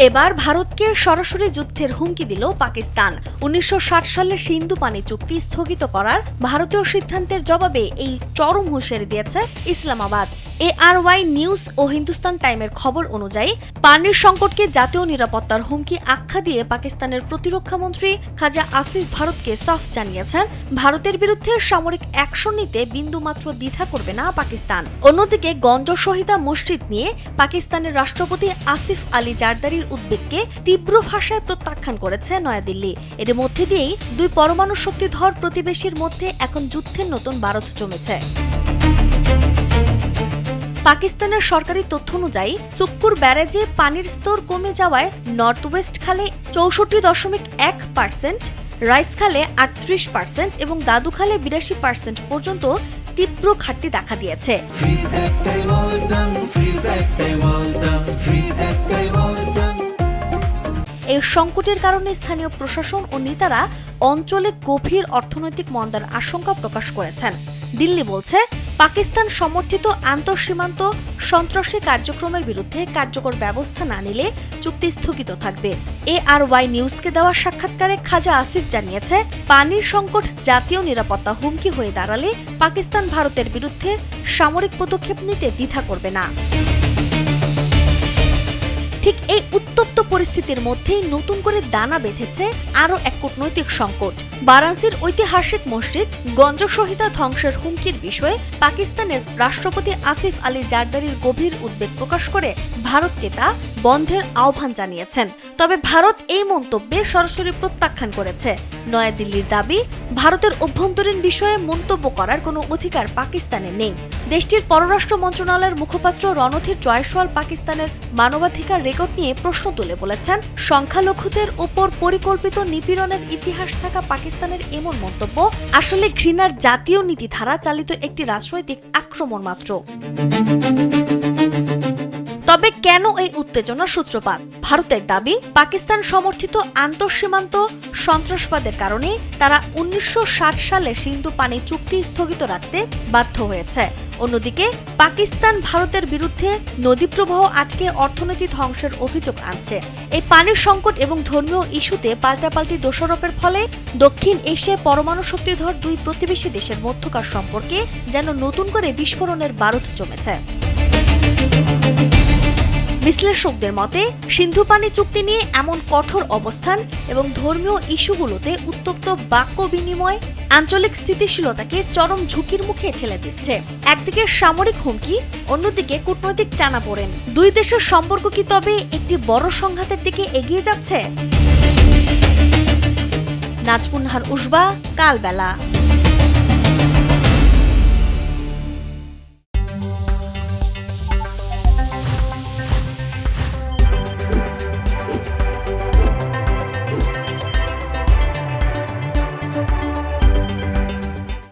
এবার ভারতকে সরাসরি যুদ্ধের হুমকি দিল পাকিস্তান। ১৯৬০ সালের সিন্ধু পানি চুক্তি স্থগিত করার ভারতীয় সিদ্ধান্তের জবাবে এই চরম হুঁশিয়ারি দিয়েছে ইসলামাবাদ। ARY নিউজ ও হিন্দুস্তান টাইমের খবর অনুযায়ী পানির সংকটকে জাতীয় নিরাপত্তার হুমকি আখ্যা দিয়ে পাকিস্তানের প্রতিরক্ষা মন্ত্রী খাজা আসিফ ভারতকে সাফ জানিয়েছেন, ভারতের বিরুদ্ধে সামরিক অ্যাকশন নিতে বিন্দুমাত্র দ্বিধা করবে না পাকিস্তান। অন্যদিকে গঞ্জ শহীদা মসজিদ নিয়ে পাকিস্তানের রাষ্ট্রপতি আসিফ আলী জারদারির উদ্বেগকে তীব্র ভাষায় প্রত্যাখ্যান করেছে নয়াদিল্লি। এর মধ্যে দিয়েই দুই পরমাণু শক্তিধর প্রতিবেশীর মধ্যে এখন যুদ্ধের নতুন বারদ জমেছে। পাকিস্তানের সরকারি তথ্য অনুযায়ী সুক্কুর ব্যারেজে পানির স্তর কমে যাওয়ায় নর্থ ওয়েস্ট খালে 64.1%, রাইস খালে 38% এবং দাদু খালে 82% পর্যন্ত তীব্র ঘাটতি দেখা দিয়েছে। এই সংকটের কারণে স্থানীয় প্রশাসন ও নেতারা অঞ্চলে গভীর অর্থনৈতিক মন্দার আশঙ্কা প্রকাশ করেছেন। দিল্লি বলছে, পাকিস্তান সমর্থিত আন্তঃসীমান্ত সন্ত্রাসী কার্যক্রমের বিরুদ্ধে কার্যকর ব্যবস্থা না নিলে চুক্তি স্থগিত থাকবে। ARY নিউজকে দেওয়া সাক্ষাৎকারে খাজা আসিফ জানিয়েছে, পানির সংকট জাতীয় নিরাপত্তা হুমকি হয়ে দাঁড়ালে পাকিস্তান ভারতের বিরুদ্ধে সামরিক পদক্ষেপ নিতে দ্বিধা করবে না। ঠিক এই উত্তপ্ত পরিস্থিতির মধ্যেই নতুন করে দানা বেঁধেছে আরও এক কূটনৈতিক সংকট। বারাণসীর ঐতিহাসিক মসজিদ গঞ্জ শহীদা ধ্বংসের হুমকির বিষয়ে পাকিস্তানের রাষ্ট্রপতি আসিফ আলী জারদারির গভীর উদ্বেগ প্রকাশ করে ভারতকে তা বন্ধের আহ্বান জানিয়েছেন। তবে ভারত এই মন্তব্যে সরাসরি প্রত্যাখ্যান করেছে। নয়াদিল্লির দাবি, ভারতের অভ্যন্তরীণ বিষয়ে মন্তব্য করার কোনো অধিকার পাকিস্তানের নেই। দেশটির পররাষ্ট্র মন্ত্রণালয়ের মুখপাত্র রণধীর জয়সওয়াল পাকিস্তানের মানবাধিকার রেকর্ড নিয়ে প্রশ্ন তুলে বলেছেন, সংখ্যালঘুদের উপর পরিকল্পিত নিপীড়নের ইতিহাস থাকা পাকিস্তানের এমন মন্তব্য আসলে ঘৃণার জাতীয় নীতিধারা চালিত একটি রাজনৈতিক আক্রমণ মাত্র। তবে কেন এই উত্তেজনার সূত্রপাত? ভারতের দাবি, পাকিস্তান সমর্থিত আন্তঃসীমান্ত সন্ত্রাসবাদের কারণে তারা ১৯৬০ সালে সিন্ধু পানি চুক্তি স্থগিত রাখতে বাধ্য হয়েছে। অন্যদিকে পাকিস্তান ভারতের বিরুদ্ধে নদীপ্রবাহ আটকে অর্থনীতি ধ্বংসের অভিযোগ আনছে। এই পানির সংকট এবং ধর্মীয় ইস্যুতে পাল্টাপাল্টি দোষারোপের ফলে দক্ষিণ এশিয়ায় পরমাণু শক্তিধর দুই প্রতিবেশী দেশের মধ্যকার সম্পর্কে যেন নতুন করে বিস্ফোরণের বারুদ জমেছে। বিশ্লেষকদের মতে, সিন্ধু পানি চুক্তি নিয়ে এমন কঠোর অবস্থান এবং ধর্মীয় ইস্যুগুলোতে উত্তপ্ত বাক্য বিনিময় আঞ্চলিক স্থিতিশীলতাকে চরম ঝুঁকির মুখে ঠেলে দিচ্ছে। একদিকে সামরিক হুমকি, অন্যদিকে কূটনৈতিক টানাপোড়েন। দুই দেশের সম্পর্ক কি তবে একটি বড় সংঘাতের দিকে এগিয়ে যাচ্ছে? নাজমুন নাহার উসবা, কালবেলা।